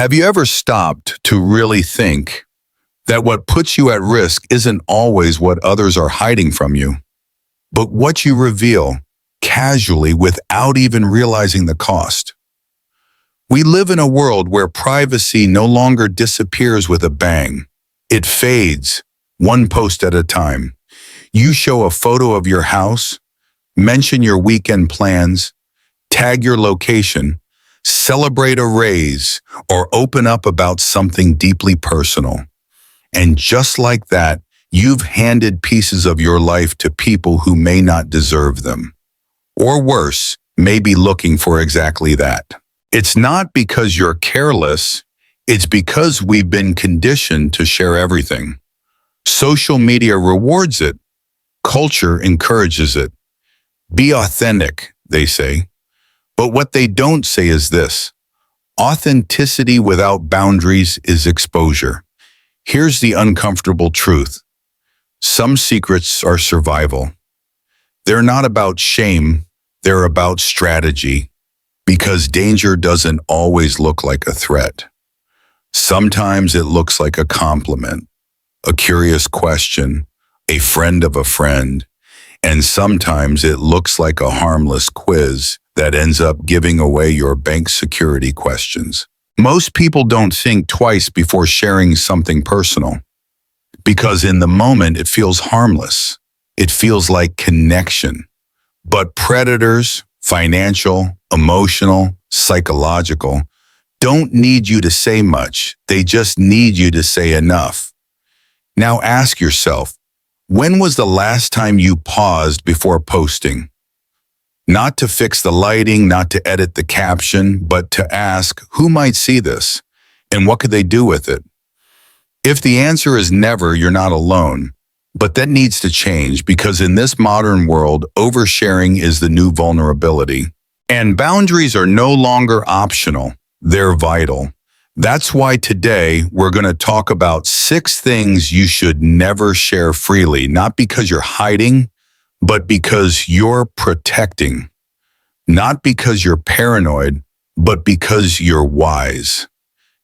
Have you ever stopped to really think that what puts you at risk isn't always what others are hiding from you, but what you reveal casually without even realizing the cost? We live in a world where privacy no longer disappears with a bang. It fades, one post at a time. You show a photo of your house, mention your weekend plans, tag your location, celebrate a raise, or open up about something deeply personal. And just like that, you've handed pieces of your life to people who may not deserve them. Or worse, may be looking for exactly that. It's not because you're careless, it's because we've been conditioned to share everything. Social media rewards it. Culture encourages it. Be authentic, they say. But what they don't say is this: authenticity without boundaries is exposure. Here's the uncomfortable truth. Some secrets are survival. They're not about shame, they're about strategy, because danger doesn't always look like a threat. Sometimes it looks like a compliment, a curious question, a friend of a friend, and sometimes it looks like a harmless quiz that ends up giving away your bank security questions. Most people don't think twice before sharing something personal, because in the moment it feels harmless. It feels like connection. But predators, financial, emotional, psychological, don't need you to say much. They just need you to say enough. Now ask yourself, when was the last time you paused before posting? Not to fix the lighting, not to edit the caption, but to ask, who might see this? And what could they do with it? If the answer is never, you're not alone. But that needs to change, because in this modern world, oversharing is the new vulnerability. And boundaries are no longer optional, they're vital. That's why today we're going to talk about 6 things you should never share freely, not because you're hiding, but because you're protecting. Not because you're paranoid, but because you're wise.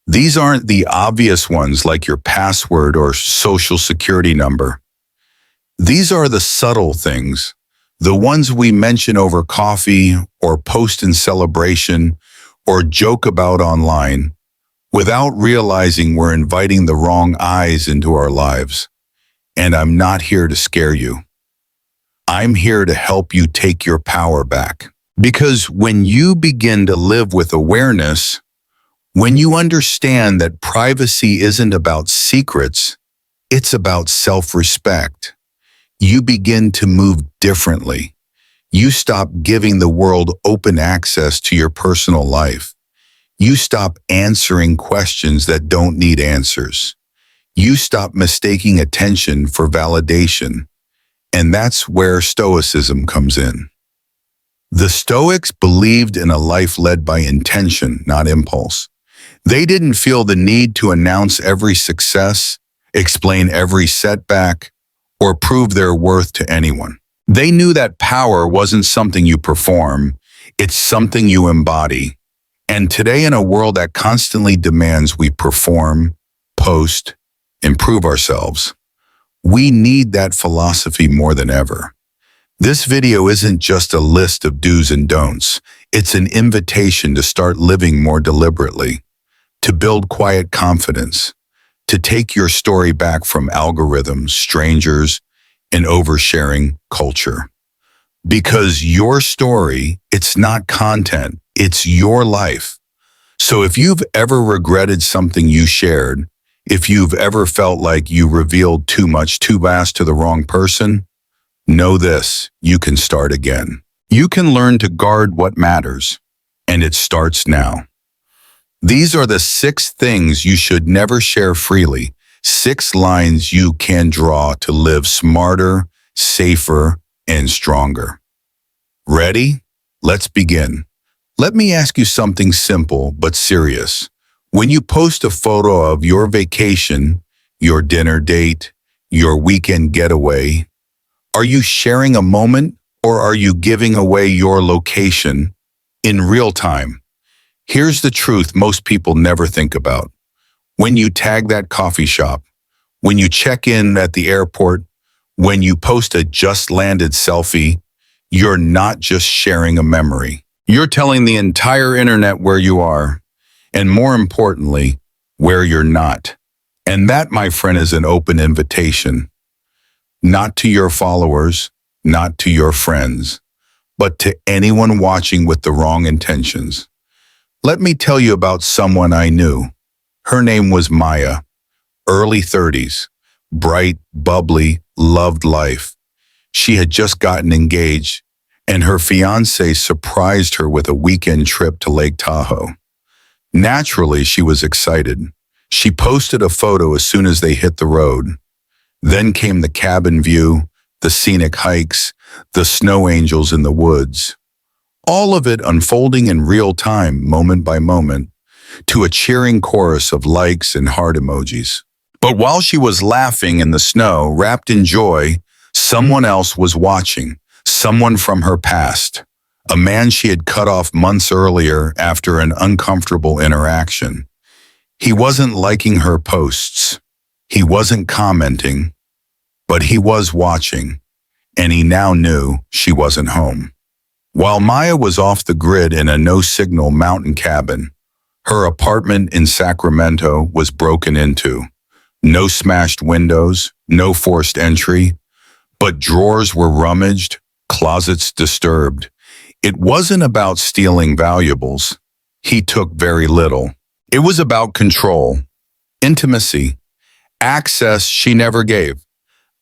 These aren't the obvious ones like your password or social security number. These are the subtle things, the ones we mention over coffee or post in celebration or joke about online, without realizing we're inviting the wrong eyes into our lives. And I'm not here to scare you. I'm here to help you take your power back. Because when you begin to live with awareness, when you understand that privacy isn't about secrets, it's about self-respect, you begin to move differently. You stop giving the world open access to your personal life. You stop answering questions that don't need answers. You stop mistaking attention for validation. And that's where Stoicism comes in. The Stoics believed in a life led by intention, not impulse. They didn't feel the need to announce every success, explain every setback, or prove their worth to anyone. They knew that power wasn't something you perform, it's something you embody. And today, in a world that constantly demands we perform, post, improve ourselves, we need that philosophy more than ever. This video isn't just a list of do's and don'ts. It's an invitation to start living more deliberately, to build quiet confidence, to take your story back from algorithms, strangers, and oversharing culture. Because your story, it's not content, it's your life. So if you've ever regretted something you shared, if you've ever felt like you revealed too much too fast to the wrong person, know this: you can start again. You can learn to guard what matters, and it starts now. These are the 6 things you should never share freely, 6 lines you can draw to live smarter, safer, and stronger. Ready? Let's begin. Let me ask you something simple but serious. When you post a photo of your vacation, your dinner date, your weekend getaway, are you sharing a moment, or are you giving away your location in real time? Here's the truth most people never think about. When you tag that coffee shop, when you check in at the airport, when you post a just landed selfie, you're not just sharing a memory. You're telling the entire internet where you are, and more importantly, where you're not. And that, my friend, is an open invitation, not to your followers, not to your friends, but to anyone watching with the wrong intentions. Let me tell you about someone I knew. Her name was Maya, early 30s, bright, bubbly, loved life. She had just gotten engaged, and her fiancé surprised her with a weekend trip to Lake Tahoe. Naturally, she was excited. She posted a photo as soon as they hit the road. Then came the cabin view, the scenic hikes, the snow angels in the woods. All of it unfolding in real time, moment by moment, to a cheering chorus of likes and heart emojis. But while she was laughing in the snow, wrapped in joy, someone else was watching, someone from her past, a man she had cut off months earlier after an uncomfortable interaction. He wasn't liking her posts. He wasn't commenting, but he was watching, and he now knew she wasn't home. While Maya was off the grid in a no-signal mountain cabin, her apartment in Sacramento was broken into. No smashed windows, no forced entry, but drawers were rummaged, closets disturbed. It wasn't about stealing valuables. He took very little. It was about control, intimacy, access she never gave.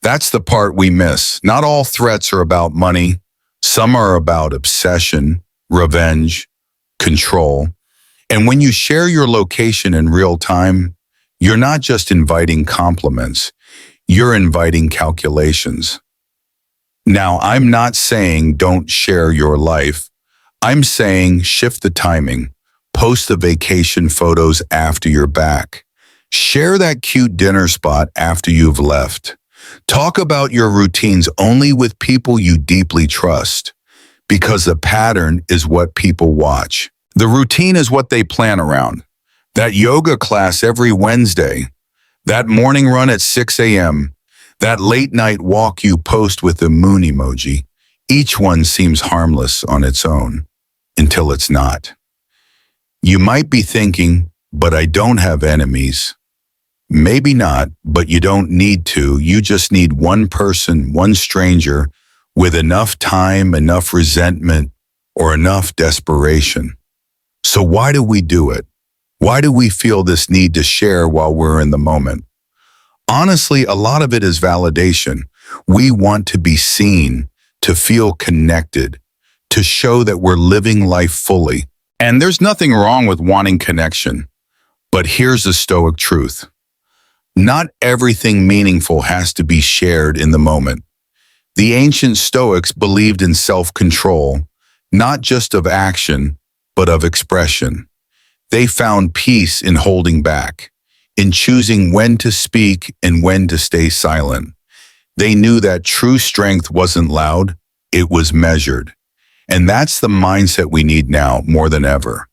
That's the part we miss. Not all threats are about money. Some are about obsession, revenge, control. And when you share your location in real time, you're not just inviting compliments, you're inviting calculations. Now, I'm not saying don't share your life. I'm saying shift the timing. Post the vacation photos after you're back. Share that cute dinner spot after you've left. Talk about your routines only with people you deeply trust, because the pattern is what people watch. The routine is what they plan around. That yoga class every Wednesday, that morning run at 6 a.m., that late night walk you post with the moon emoji. Each one seems harmless on its own, until it's not. You might be thinking, but I don't have enemies. Maybe not, but you don't need to. You just need one person, one stranger, with enough time, enough resentment, or enough desperation. So why do we do it? Why do we feel this need to share while we're in the moment? Honestly, a lot of it is validation. We want to be seen, to feel connected, to show that we're living life fully. And there's nothing wrong with wanting connection. But here's the Stoic truth. Not everything meaningful has to be shared in the moment. The ancient Stoics believed in self-control, not just of action, but of expression. They found peace in holding back, in choosing when to speak and when to stay silent. They knew that true strength wasn't loud, it was measured. And that's the mindset we need now more than ever.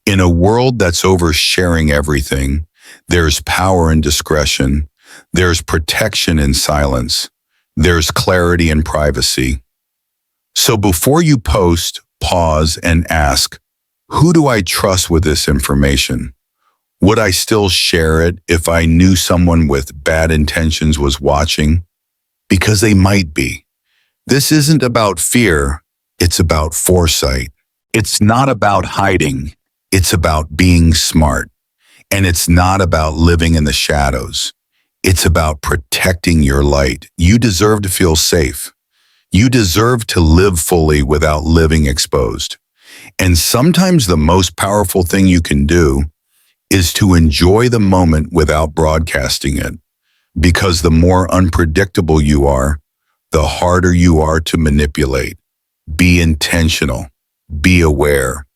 In a world that's oversharing everything, there's power in discretion, there's protection in silence, there's clarity in privacy. So before you post, pause and ask, who do I trust with this information? Would I still share it if I knew someone with bad intentions was watching? Because they might be. This isn't about fear, it's about foresight. It's not about hiding, it's about being smart. And it's not about living in the shadows. It's about protecting your light. You deserve to feel safe. You deserve to live fully without living exposed. And sometimes the most powerful thing you can do is to enjoy the moment without broadcasting it. Because the more unpredictable you are, the harder you are to manipulate. Be intentional. Be aware.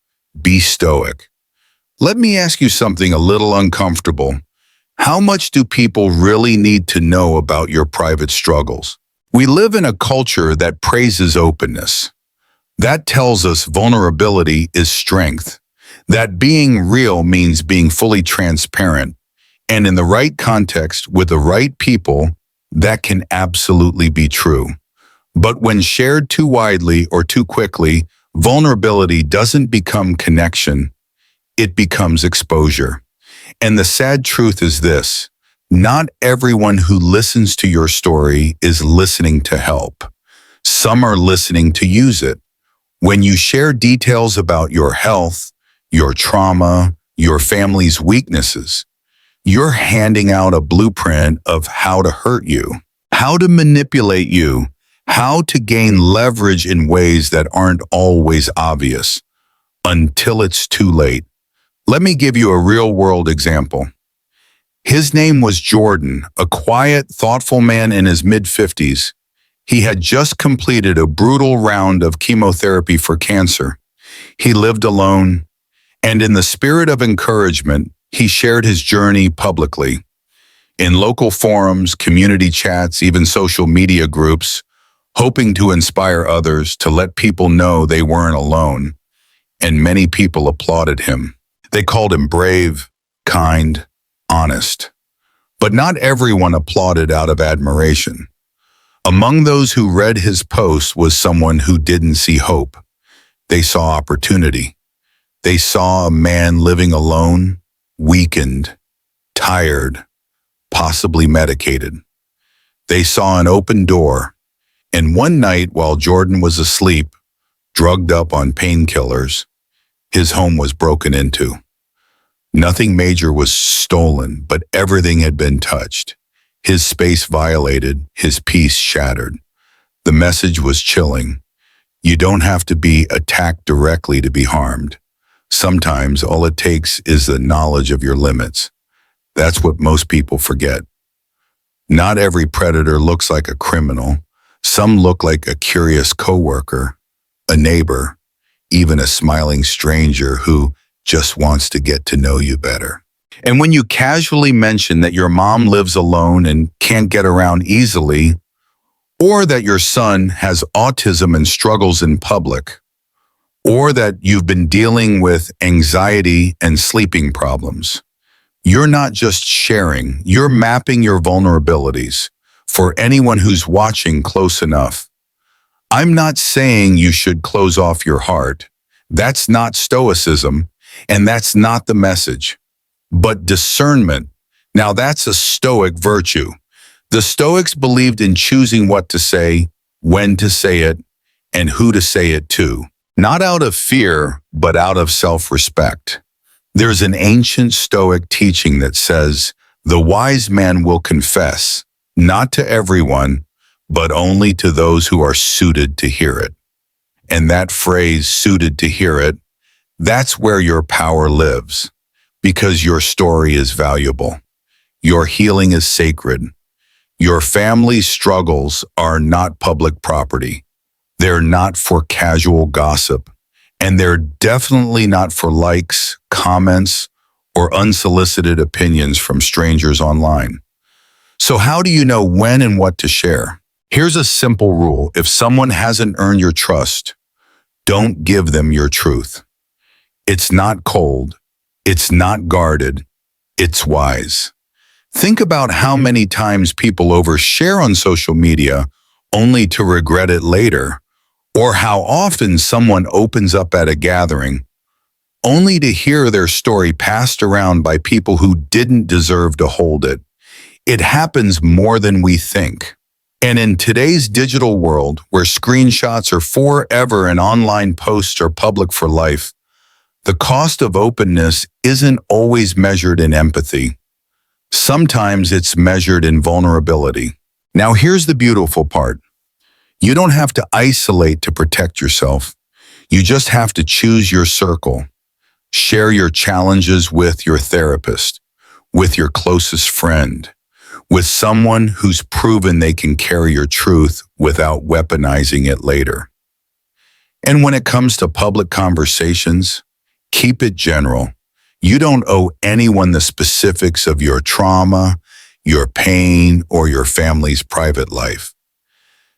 Be stoic. Let me ask you something a little uncomfortable. How much do people really need to know about your private struggles? We live in a culture that praises openness. That tells us vulnerability is strength. That being real means being fully transparent, and in the right context with the right people, that can absolutely be true. But when shared too widely or too quickly, vulnerability doesn't become connection, it becomes exposure. And the sad truth is this: not everyone who listens to your story is listening to help. Some are listening to use it. When you share details about your health, your trauma, your family's weaknesses, you're handing out a blueprint of how to hurt you, how to manipulate you, how to gain leverage in ways that aren't always obvious until it's too late. Let me give you a real-world example. His name was Jordan, a quiet, thoughtful man in his mid-50s. He had just completed a brutal round of chemotherapy for cancer. He lived alone, and in the spirit of encouragement, he shared his journey publicly. In local forums, community chats, even social media groups, hoping to inspire others to let people know they weren't alone. And many people applauded him. They called him brave, kind, honest. But not everyone applauded out of admiration. Among those who read his post was someone who didn't see hope. They saw opportunity. They saw a man living alone, weakened, tired, possibly medicated. They saw an open door, and one night while Jordan was asleep, drugged up on painkillers, his home was broken into. Nothing major was stolen, but everything had been touched. His space violated, his peace shattered. The message was chilling. You don't have to be attacked directly to be harmed. Sometimes all it takes is the knowledge of your limits. That's what most people forget. Not every predator looks like a criminal. Some look like a curious coworker, a neighbor, even a smiling stranger who just wants to get to know you better. And when you casually mention that your mom lives alone and can't get around easily, or that your son has autism and struggles in public, or that you've been dealing with anxiety and sleeping problems, you're not just sharing, you're mapping your vulnerabilities. For anyone who's watching close enough, I'm not saying you should close off your heart. That's not stoicism, and that's not the message. But discernment, now that's a Stoic virtue. The Stoics believed in choosing what to say, when to say it, and who to say it to. Not out of fear, but out of self-respect. There's an ancient Stoic teaching that says, the wise man will confess, not to everyone, but only to those who are suited to hear it. And that phrase, suited to hear it, that's where your power lives, because your story is valuable. Your healing is sacred. Your family's struggles are not public property. They're not for casual gossip, and they're definitely not for likes, comments, or unsolicited opinions from strangers online. So how do you know when and what to share? Here's a simple rule. If someone hasn't earned your trust, don't give them your truth. It's not cold. It's not guarded. It's wise. Think about how many times people overshare on social media only to regret it later, or how often someone opens up at a gathering only to hear their story passed around by people who didn't deserve to hold it. It happens more than we think. And in today's digital world, where screenshots are forever and online posts are public for life, the cost of openness isn't always measured in empathy. Sometimes it's measured in vulnerability. Now here's the beautiful part. You don't have to isolate to protect yourself. You just have to choose your circle. Share your challenges with your therapist, with your closest friend, with someone who's proven they can carry your truth without weaponizing it later. And when it comes to public conversations, keep it general. You don't owe anyone the specifics of your trauma, your pain, or your family's private life.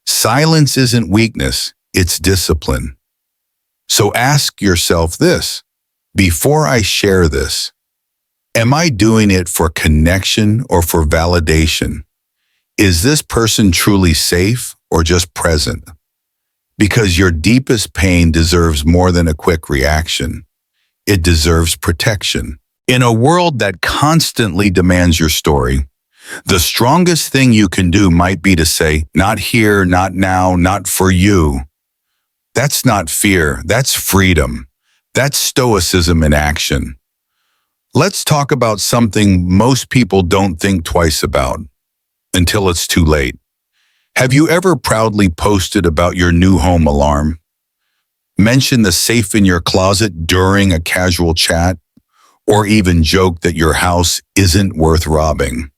Silence isn't weakness, it's discipline. So ask yourself this: Before I share this, am I doing it for connection or for validation? Is this person truly safe or just present? Because your deepest pain deserves more than a quick reaction. It deserves protection. In a world that constantly demands your story, the strongest thing you can do might be to say, not here, not now, not for you. That's not fear, that's freedom. That's stoicism in action. Let's talk about something most people don't think twice about until it's too late. Have you ever proudly posted about your new home alarm? Mentioned the safe in your closet during a casual chat? Or even joked that your house isn't worth robbing?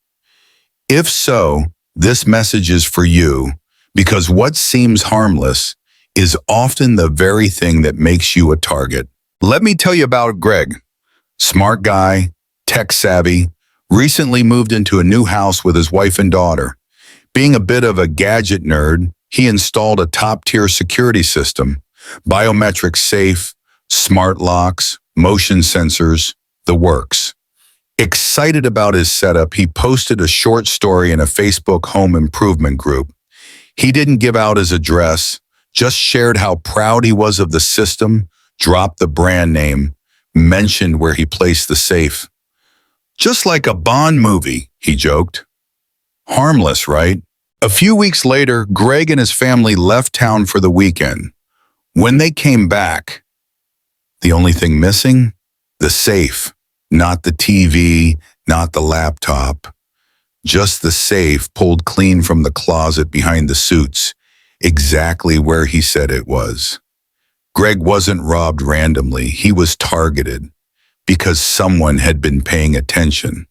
If so, this message is for you, because what seems harmless is often the very thing that makes you a target. Let me tell you about Greg. Smart guy, tech savvy, recently moved into a new house with his wife and daughter. Being a bit of a gadget nerd, he installed a top-tier security system, biometric safe, smart locks, motion sensors, the works. Excited about his setup, he posted a short story in a Facebook home improvement group. He didn't give out his address, just shared how proud he was of the system, dropped the brand name, mentioned where he placed the safe. Just like a Bond movie, he joked. Harmless, right? A few weeks later, Greg and his family left town for the weekend. When they came back, the only thing missing? The safe. Not the TV, not the laptop. Just the safe pulled clean from the closet behind the suits, exactly where he said it was. Greg wasn't robbed randomly, he was targeted because someone had been paying attention.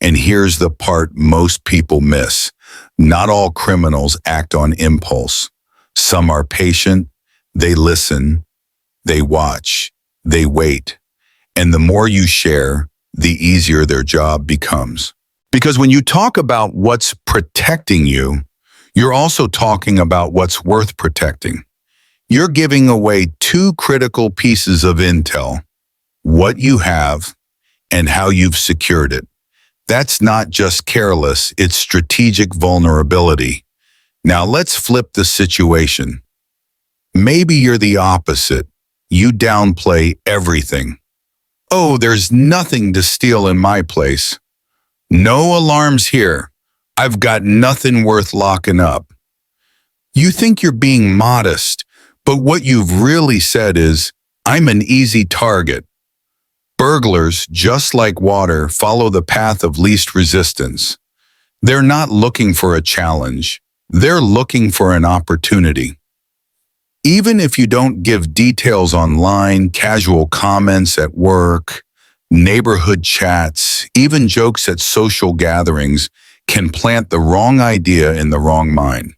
And here's the part most people miss. Not all criminals act on impulse. Some are patient, they listen, they watch, they wait. And the more you share, the easier their job becomes. Because when you talk about what's protecting you, you're also talking about what's worth protecting. You're giving away two critical pieces of intel: what you have and how you've secured it. That's not just careless, it's strategic vulnerability. Now let's flip the situation. Maybe you're the opposite. You downplay everything. Oh, there's nothing to steal in my place. No alarms here. I've got nothing worth locking up. You think you're being modest, but what you've really said is, I'm an easy target. Burglars, just like water, follow the path of least resistance. They're not looking for a challenge. They're looking for an opportunity. Even if you don't give details online, casual comments at work, neighborhood chats, even jokes at social gatherings can plant the wrong idea in the wrong mind.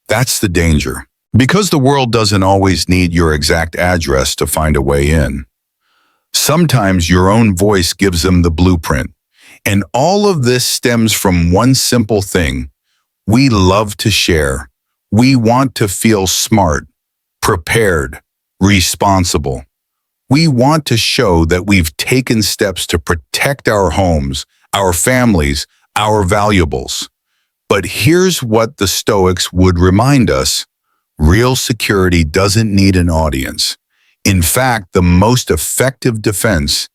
That's the danger. Because the world doesn't always need your exact address to find a way in. Sometimes your own voice gives them the blueprint. And all of this stems from one simple thing. We love to share. We want to feel smart, prepared, responsible. We want to show that we've taken steps to protect our homes, our families, our valuables. But here's what the Stoics would remind us. Real security doesn't need an audience. In fact, the most effective defense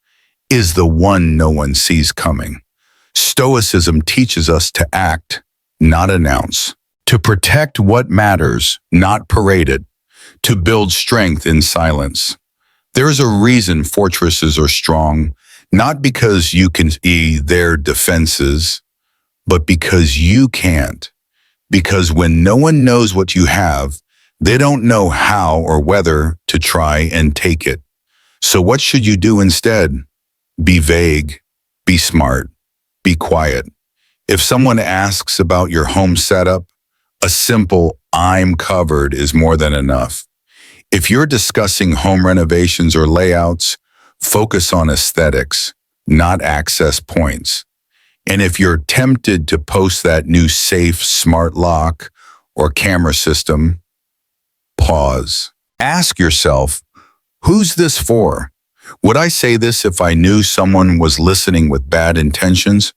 is the one no one sees coming. Stoicism teaches us to act, not announce. To protect what matters, not parade it. To build strength in silence. There is a reason fortresses are strong, not because you can see their defenses, but because you can't. Because when no one knows what you have, they don't know how or whether to try and take it. So what should you do instead? Be vague, be smart, be quiet. If someone asks about your home setup, a simple "I'm covered" is more than enough. If you're discussing home renovations or layouts, focus on aesthetics, not access points. And if you're tempted to post that new safe, smart lock or camera system, pause. Ask yourself, who's this for? Would I say this if I knew someone was listening with bad intentions?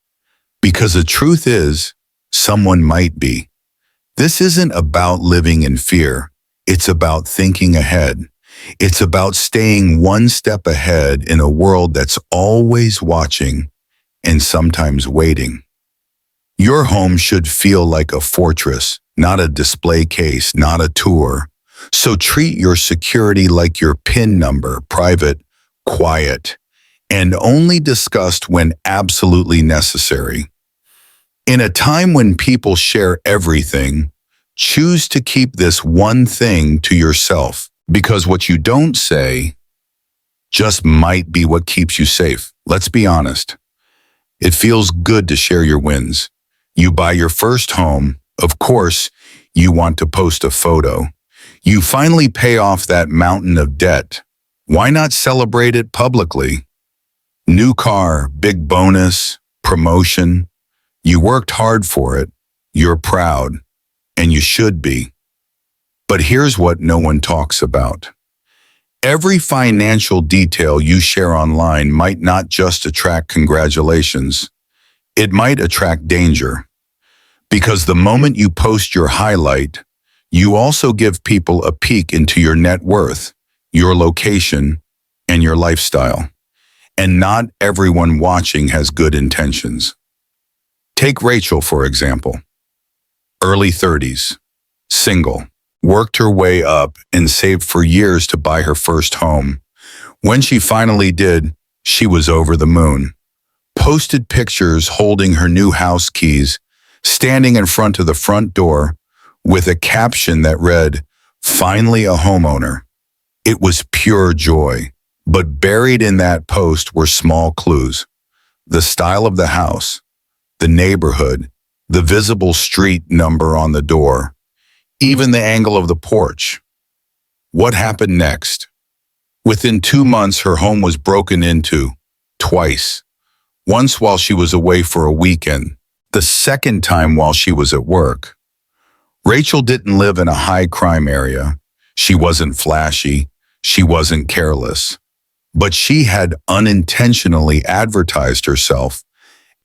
Because the truth is, someone might be. This isn't about living in fear. It's about thinking ahead. It's about staying one step ahead in a world that's always watching and sometimes waiting. Your home should feel like a fortress, not a display case, not a tour. So treat your security like your PIN number, private, quiet, and only discussed when absolutely necessary. In a time when people share everything, choose to keep this one thing to yourself, because what you don't say just might be what keeps you safe. Let's be honest. It feels good to share your wins. You buy your first home, of course, you want to post a photo. You finally pay off that mountain of debt. Why not celebrate it publicly? New car, big bonus, promotion. You worked hard for it. You're proud, and you should be. But here's what no one talks about. Every financial detail you share online might not just attract congratulations. It might attract danger. Because the moment you post your highlight, you also give people a peek into your net worth, your location, and your lifestyle. And not everyone watching has good intentions. Take Rachel, for example. Early 30s, single, worked her way up and saved for years to buy her first home. When she finally did, she was over the moon. Posted pictures holding her new house keys, standing in front of the front door with a caption that read, "Finally a homeowner." It was pure joy, but buried in that post were small clues. The style of the house, the neighborhood, the visible street number on the door, even the angle of the porch. What happened next? Within 2 months, her home was broken into, twice. Once while she was away for a weekend, the second time while she was at work. Rachel didn't live in a high-crime area. She wasn't flashy. She wasn't careless. But she had unintentionally advertised herself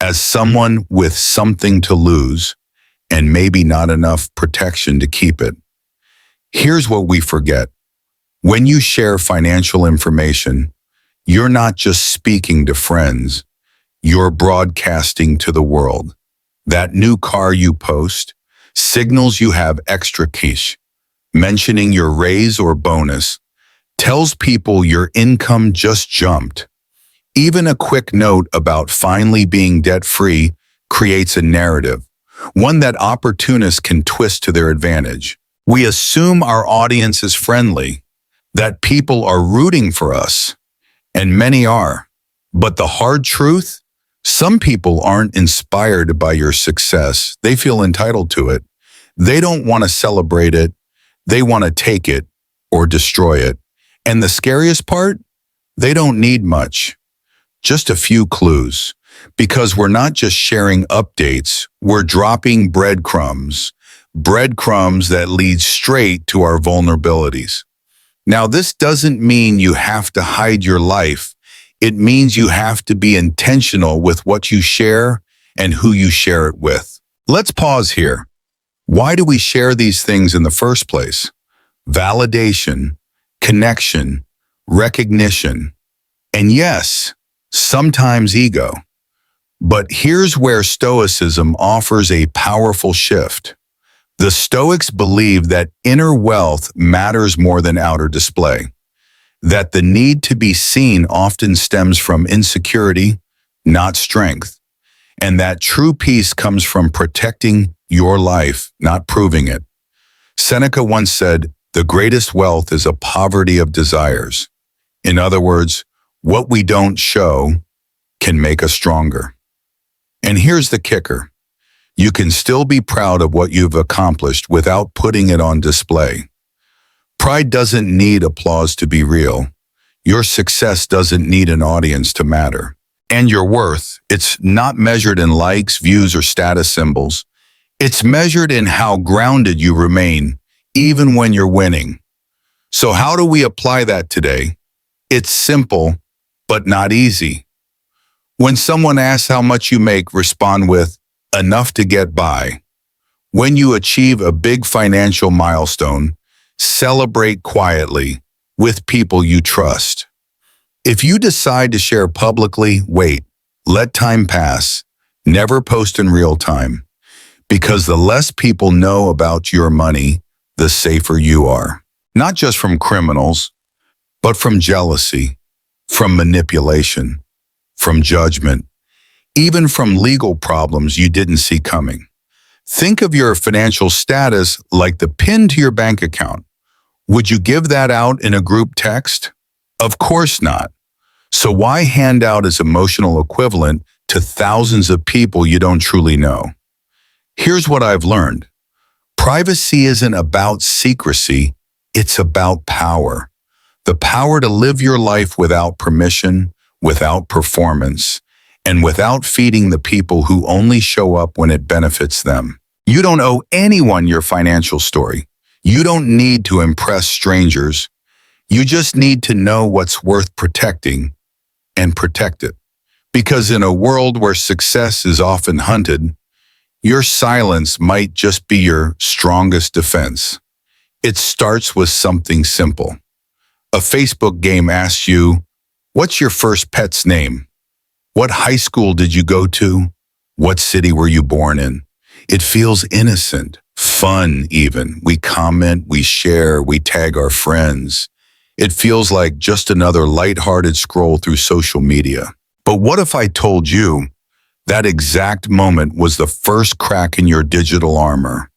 as someone with something to lose and maybe not enough protection to keep it. Here's what we forget. When you share financial information, you're not just speaking to friends, you're broadcasting to the world. That new car you post signals you have extra cash. Mentioning your raise or bonus tells people your income just jumped. Even a quick note about finally being debt-free creates a narrative, one that opportunists can twist to their advantage. We assume our audience is friendly, that people are rooting for us, and many are. But the hard truth? Some people aren't inspired by your success. They feel entitled to it. They don't want to celebrate it. They want to take it or destroy it. And the scariest part? They don't need much. Just a few clues. Because we're not just sharing updates, we're dropping breadcrumbs. Breadcrumbs that lead straight to our vulnerabilities. Now, this doesn't mean you have to hide your life. It means you have to be intentional with what you share and who you share it with. Let's pause here. Why do we share these things in the first place? Validation, connection, recognition, and yes, sometimes ego. But here's where Stoicism offers a powerful shift. The Stoics believe that inner wealth matters more than outer display, that the need to be seen often stems from insecurity, not strength, and that true peace comes from protecting your life, not proving it. Seneca once said, "The greatest wealth is a poverty of desires." In other words, what we don't show can make us stronger. And here's the kicker. You can still be proud of what you've accomplished without putting it on display. Pride doesn't need applause to be real. Your success doesn't need an audience to matter. And your worth, it's not measured in likes, views, or status symbols. It's measured in how grounded you remain, even when you're winning. So how do we apply that today? It's simple, but not easy. When someone asks how much you make, respond with, enough to get by. When you achieve a big financial milestone, celebrate quietly with people you trust. If you decide to share publicly, wait, let time pass. Never post in real time, because the less people know about your money, the safer you are. Not just from criminals, but from jealousy, from manipulation, from judgment, even from legal problems you didn't see coming. Think of your financial status like the PIN to your bank account. Would you give that out in a group text? Of course not. So why hand out its emotional equivalent to thousands of people you don't truly know? Here's what I've learned. Privacy isn't about secrecy, it's about power. The power to live your life without permission, without performance, and without feeding the people who only show up when it benefits them. You don't owe anyone your financial story. You don't need to impress strangers. You just need to know what's worth protecting and protect it. Because in a world where success is often hunted, your silence might just be your strongest defense. It starts with something simple. A Facebook game asks you, what's your first pet's name? What high school did you go to? What city were you born in? It feels innocent, fun even. We comment, we share, we tag our friends. It feels like just another lighthearted scroll through social media. But what if I told you that exact moment was the first crack in your digital armor?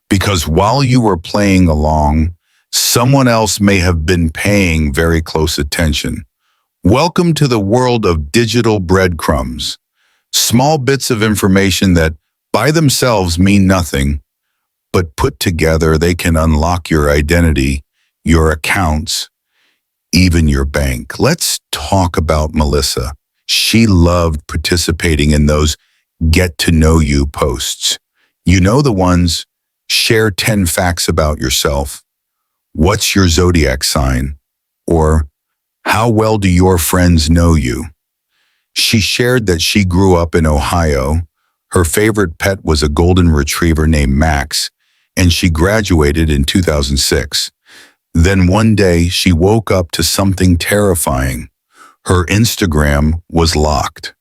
Because while you were playing along, someone else may have been paying very close attention. Welcome to the world of digital breadcrumbs. Small bits of information that by themselves mean nothing, but put together they can unlock your identity, your accounts, even your bank. Let's talk about Melissa. She loved participating in those get-to-know-you posts. You know the ones, share 10 facts about yourself. What's your zodiac sign? Or how well do your friends know you? She shared that she grew up in Ohio. Her favorite pet was a golden retriever named Max, and she graduated in 2006. Then one day, she woke up to something terrifying. Her Instagram was locked.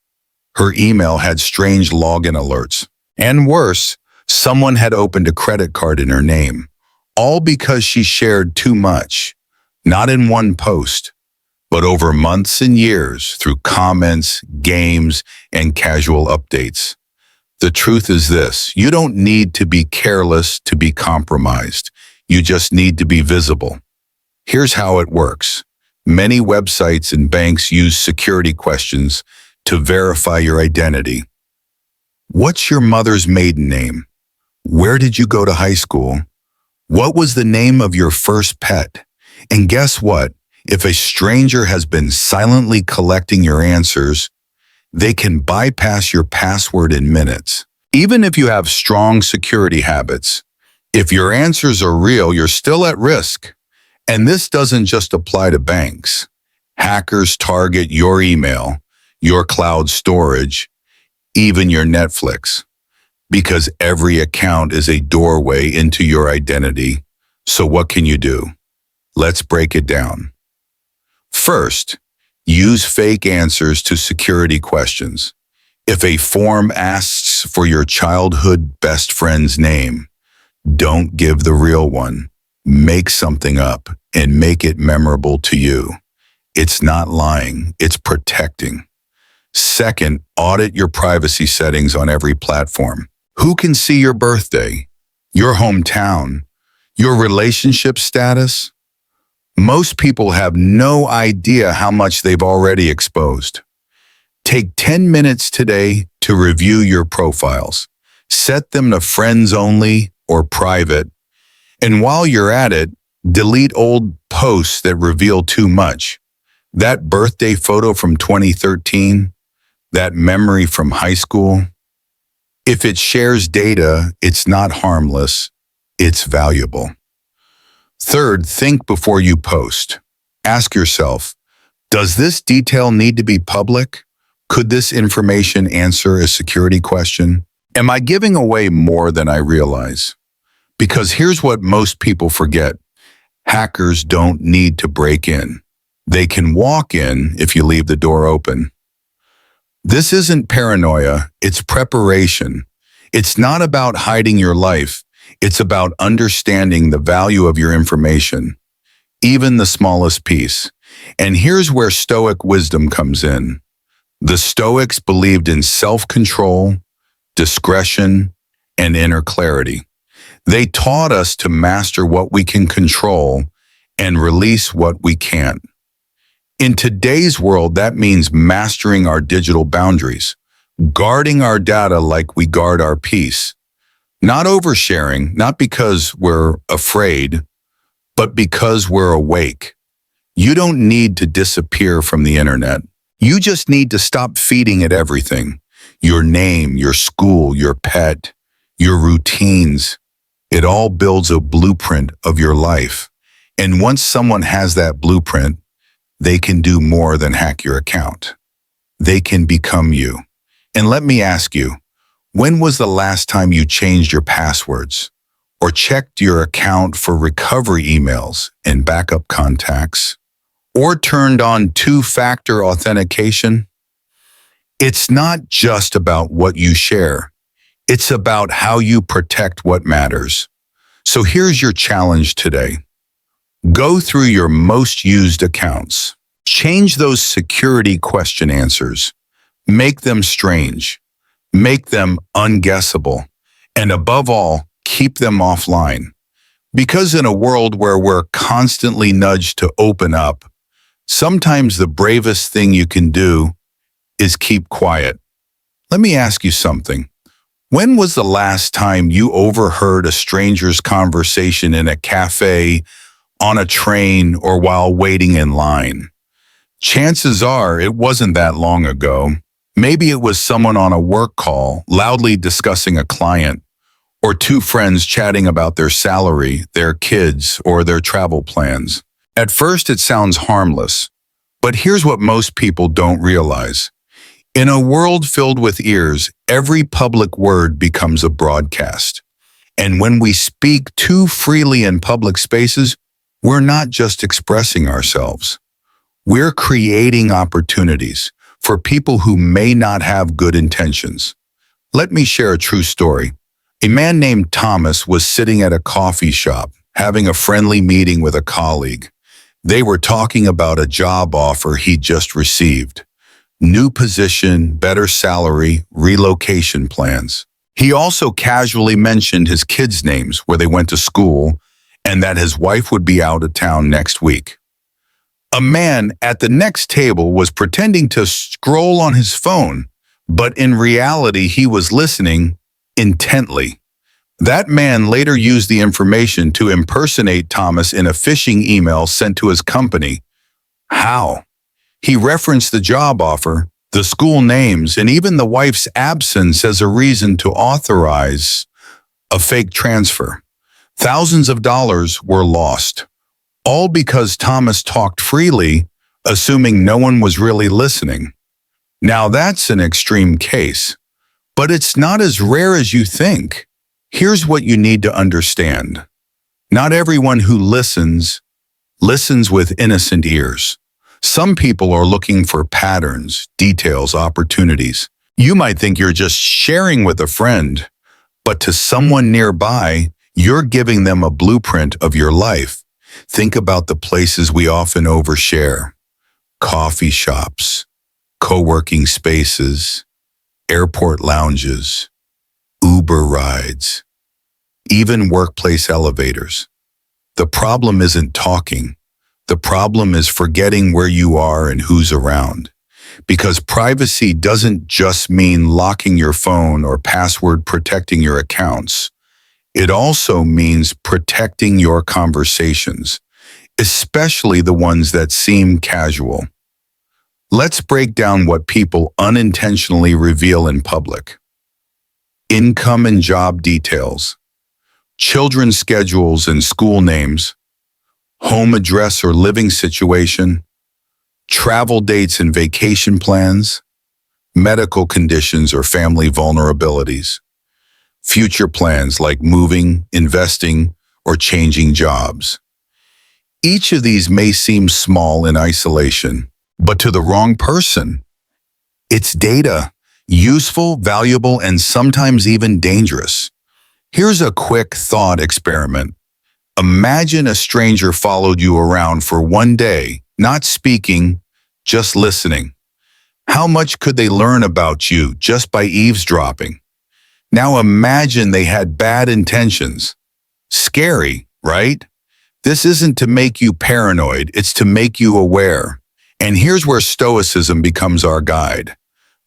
Her email had strange login alerts. And worse, someone had opened a credit card in her name, all because she shared too much, not in one post, but over months and years through comments, games, and casual updates. The truth is this: you don't need to be careless to be compromised. You just need to be visible. Here's how it works. Many websites and banks use security questions to verify your identity. What's your mother's maiden name? Where did you go to high school? What was the name of your first pet? And guess what? If a stranger has been silently collecting your answers, they can bypass your password in minutes. Even if you have strong security habits, if your answers are real, you're still at risk. And this doesn't just apply to banks. Hackers target your email, your cloud storage, even your Netflix, because every account is a doorway into your identity. So what can you do? Let's break it down. First, use fake answers to security questions. If a form asks for your childhood best friend's name, don't give the real one. Make something up and make it memorable to you. It's not lying, it's protecting. Second, audit your privacy settings on every platform. Who can see your birthday, your hometown, your relationship status? Most people have no idea how much they've already exposed. Take 10 minutes today to review your profiles. Set them to friends only or private. And while you're at it, delete old posts that reveal too much. That birthday photo from 2013, that memory from high school. If it shares data, it's not harmless, it's valuable. Third, think before you post. Ask yourself, Does this detail need to be public? Could this information answer a security question? Am I giving away more than I realize? Because here's what most people forget. Hackers don't need to break in. They can walk in if you leave the door open. This isn't paranoia, it's preparation. It's not about hiding your life. It's about understanding the value of your information, even the smallest piece. And here's where Stoic wisdom comes in. The Stoics believed in self-control, discretion, and inner clarity. They taught us to master what we can control and release what we can't. In today's world, that means mastering our digital boundaries, guarding our data like we guard our peace, not oversharing, not because we're afraid, but because we're awake. You don't need to disappear from the internet. You just need to stop feeding it everything. Your name, your school, your pet, your routines. It all builds a blueprint of your life. And once someone has that blueprint, they can do more than hack your account. They can become you. And let me ask you, when was the last time you changed your passwords or checked your account for recovery emails and backup contacts or turned on two-factor authentication? It's not just about what you share. It's about how you protect what matters. So here's your challenge today. Go through your most used accounts. Change those security question answers. Make them strange. Make them unguessable. And above all, keep them offline. Because in a world where we're constantly nudged to open up, sometimes the bravest thing you can do is keep quiet. Let me ask you something. When was the last time you overheard a stranger's conversation in a cafe, on a train, or while waiting in line? Chances are it wasn't that long ago. Maybe it was someone on a work call, loudly discussing a client, or two friends chatting about their salary, their kids, or their travel plans. At first, it sounds harmless, but here's what most people don't realize. In a world filled with ears, every public word becomes a broadcast. And when we speak too freely in public spaces, we're not just expressing ourselves. We're creating opportunities for people who may not have good intentions. Let me share a true story. A man named Thomas was sitting at a coffee shop, having a friendly meeting with a colleague. They were talking about a job offer he'd just received. New position, better salary, relocation plans. He also casually mentioned his kids' names, where they went to school, and that his wife would be out of town next week. A man at the next table was pretending to scroll on his phone, but in reality he was listening intently. That man later used the information to impersonate Thomas in a phishing email sent to his company. How? He referenced the job offer, the school names, and even the wife's absence as a reason to authorize a fake transfer. Thousands of dollars were lost, all because Thomas talked freely, assuming no one was really listening. Now that's an extreme case, but it's not as rare as you think. Here's what you need to understand. Not everyone who listens with innocent ears. Some people are looking for patterns, details, opportunities. You might think you're just sharing with a friend, but to someone nearby, you're giving them a blueprint of your life. Think about the places we often overshare. Coffee shops, co-working spaces, airport lounges, Uber rides, even workplace elevators. The problem isn't talking. The problem is forgetting where you are and who's around. Because privacy doesn't just mean locking your phone or password protecting your accounts. It also means protecting your conversations, especially the ones that seem casual. Let's break down what people unintentionally reveal in public. Income and job details, children's schedules and school names, home address or living situation, travel dates and vacation plans, medical conditions or family vulnerabilities, future plans like moving, investing, or changing jobs. Each of these may seem small in isolation, but to the wrong person, it's data, useful, valuable, and sometimes even dangerous. Here's a quick thought experiment. Imagine a stranger followed you around for one day, not speaking, just listening. How much could they learn about you just by eavesdropping? Now imagine they had bad intentions. Scary, right? This isn't to make you paranoid, it's to make you aware. And here's where Stoicism becomes our guide.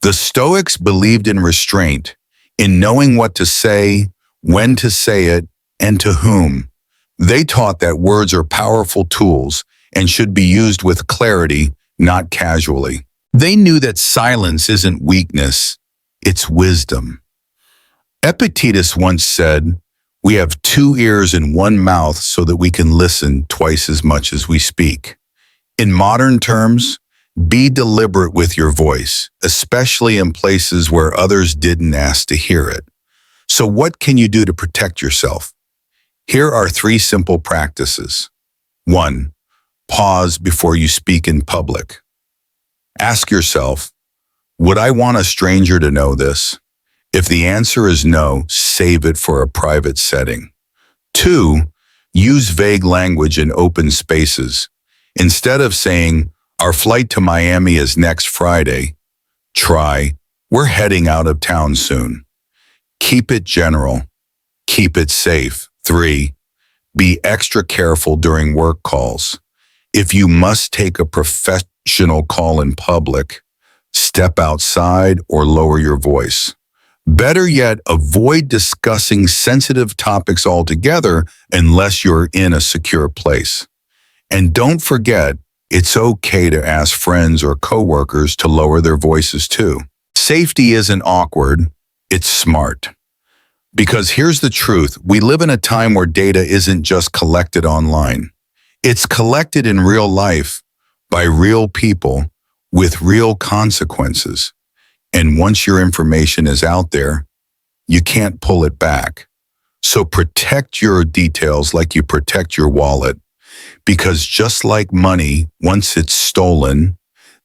The Stoics believed in restraint, in knowing what to say, when to say it, and to whom. They taught that words are powerful tools and should be used with clarity, not casually. They knew that silence isn't weakness, it's wisdom. Epictetus once said, "We have 2 ears and 1 mouth so that we can listen twice as much as we speak." In modern terms, be deliberate with your voice, especially in places where others didn't ask to hear it. So what can you do to protect yourself? Here are 3 simple practices. 1. Pause before you speak in public. Ask yourself, would I want a stranger to know this? If the answer is no, save it for a private setting. 2. Use vague language in open spaces. Instead of saying, "Our flight to Miami is next Friday," try, "We're heading out of town soon." Keep it general. Keep it safe. 3. Be extra careful during work calls. If you must take a professional call in public, step outside or lower your voice. Better yet, avoid discussing sensitive topics altogether unless you're in a secure place. And don't forget, it's okay to ask friends or coworkers to lower their voices too. Safety isn't awkward, it's smart. Because here's the truth, we live in a time where data isn't just collected online. It's collected in real life, by real people, with real consequences. And once your information is out there, you can't pull it back. So protect your details like you protect your wallet. Because just like money, once it's stolen,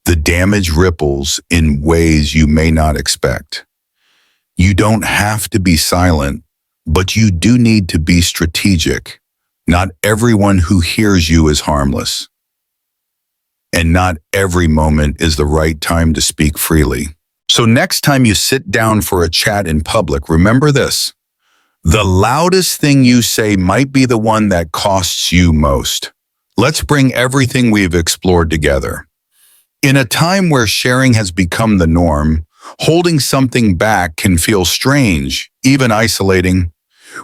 the damage ripples in ways you may not expect. You don't have to be silent, but you do need to be strategic. Not everyone who hears you is harmless. And not every moment is the right time to speak freely. So next time you sit down for a chat in public, remember this. The loudest thing you say might be the one that costs you most. Let's bring everything we've explored together. In a time where sharing has become the norm, holding something back can feel strange, even isolating.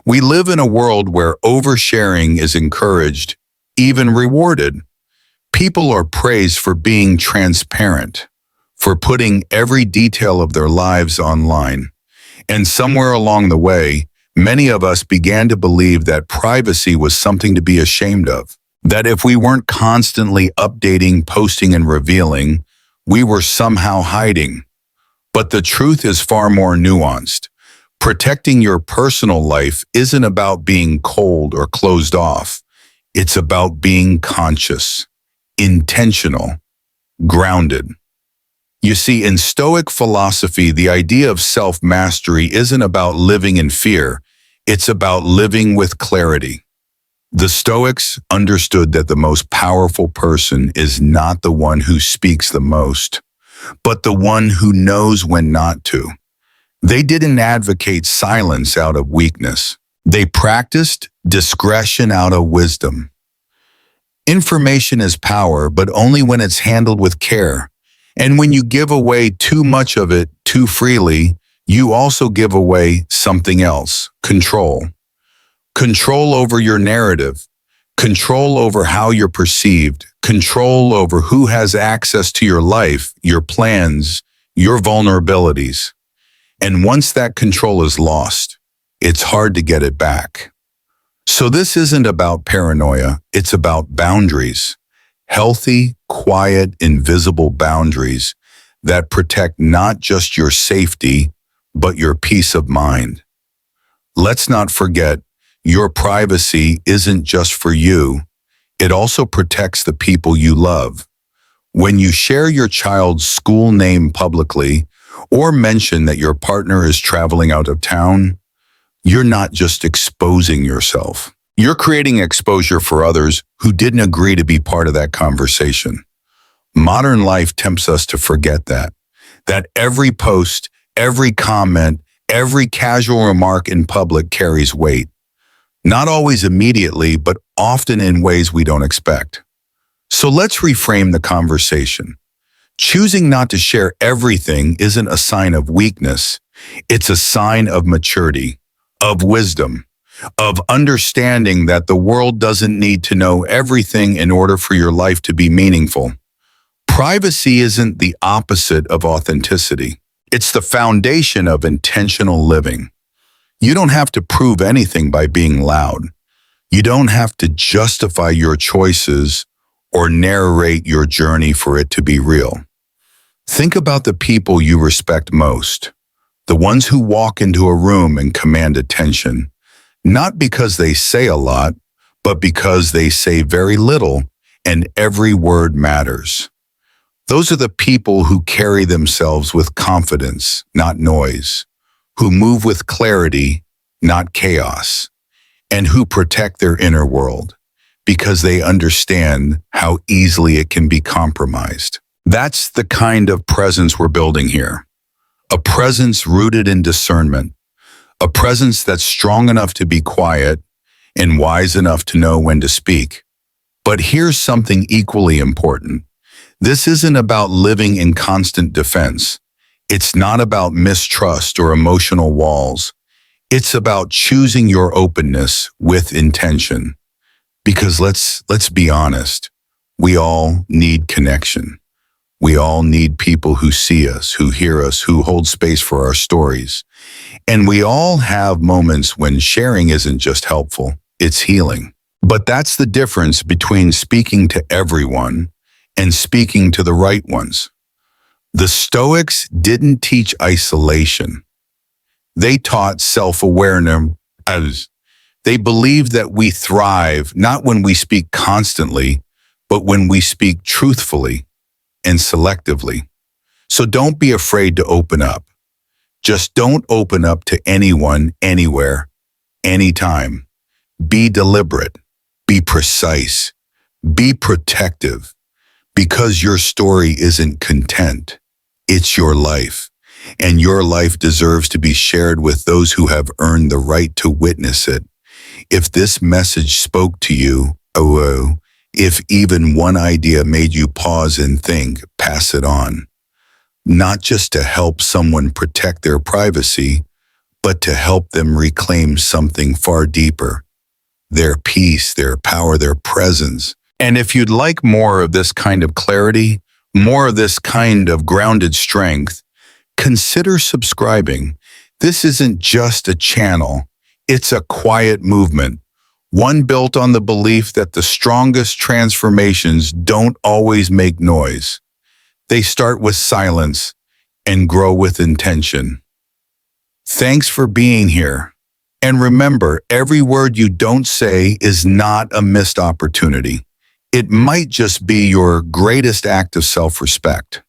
We live in a world where oversharing is encouraged, even rewarded. People are praised for being transparent, for putting every detail of their lives online. And somewhere along the way, many of us began to believe that privacy was something to be ashamed of. That if we weren't constantly updating, posting, and revealing, we were somehow hiding. But the truth is far more nuanced. Protecting your personal life isn't about being cold or closed off. It's about being conscious, intentional, grounded. You see, in Stoic philosophy, the idea of self-mastery isn't about living in fear. It's about living with clarity. The Stoics understood that the most powerful person is not the one who speaks the most, but the one who knows when not to. They didn't advocate silence out of weakness. They practiced discretion out of wisdom. Information is power, but only when it's handled with care. And when you give away too much of it too freely, you also give away something else, control. Control over your narrative, control over how you're perceived, control over who has access to your life, your plans, your vulnerabilities. And once that control is lost, it's hard to get it back. So this isn't about paranoia, it's about boundaries. Healthy, quiet, invisible boundaries that protect not just your safety, but your peace of mind. Let's not forget, your privacy isn't just for you, it also protects the people you love. When you share your child's school name publicly or mention that your partner is traveling out of town, you're not just exposing yourself. You're creating exposure for others who didn't agree to be part of that conversation. Modern life tempts us to forget that every post, every comment, every casual remark in public carries weight. Not always immediately, but often in ways we don't expect. So let's reframe the conversation. Choosing not to share everything isn't a sign of weakness. It's a sign of maturity, of wisdom, of understanding that the world doesn't need to know everything in order for your life to be meaningful. Privacy isn't the opposite of authenticity. It's the foundation of intentional living. You don't have to prove anything by being loud. You don't have to justify your choices or narrate your journey for it to be real. Think about the people you respect most, the ones who walk into a room and command attention, not because they say a lot, but because they say very little and every word matters. Those are the people who carry themselves with confidence, not noise, who move with clarity, not chaos, and who protect their inner world because they understand how easily it can be compromised. That's the kind of presence we're building here. A presence rooted in discernment, a presence that's strong enough to be quiet and wise enough to know when to speak. But here's something equally important. This isn't about living in constant defense. It's not about mistrust or emotional walls. It's about choosing your openness with intention. Because let's be honest, we all need connection. We all need people who see us, who hear us, who hold space for our stories. And we all have moments when sharing isn't just helpful, it's healing. But that's the difference between speaking to everyone and speaking to the right ones. The Stoics didn't teach isolation. They taught self-awareness. They believed that we thrive not when we speak constantly, but when we speak truthfully and selectively. So don't be afraid to open up. Just don't open up to anyone, anywhere, anytime. Be deliberate, be precise, be protective, because your story isn't content. It's your life, and your life deserves to be shared with those who have earned the right to witness it. If this message spoke to you, if even one idea made you pause and think, pass it on. Not just to help someone protect their privacy, but to help them reclaim something far deeper, their peace, their power, their presence. And if you'd like more of this kind of clarity, more of this kind of grounded strength, consider subscribing. This isn't just a channel, it's a quiet movement, one built on the belief that the strongest transformations don't always make noise. They start with silence and grow with intention. Thanks for being here. And remember, every word you don't say is not a missed opportunity. It might just be your greatest act of self-respect.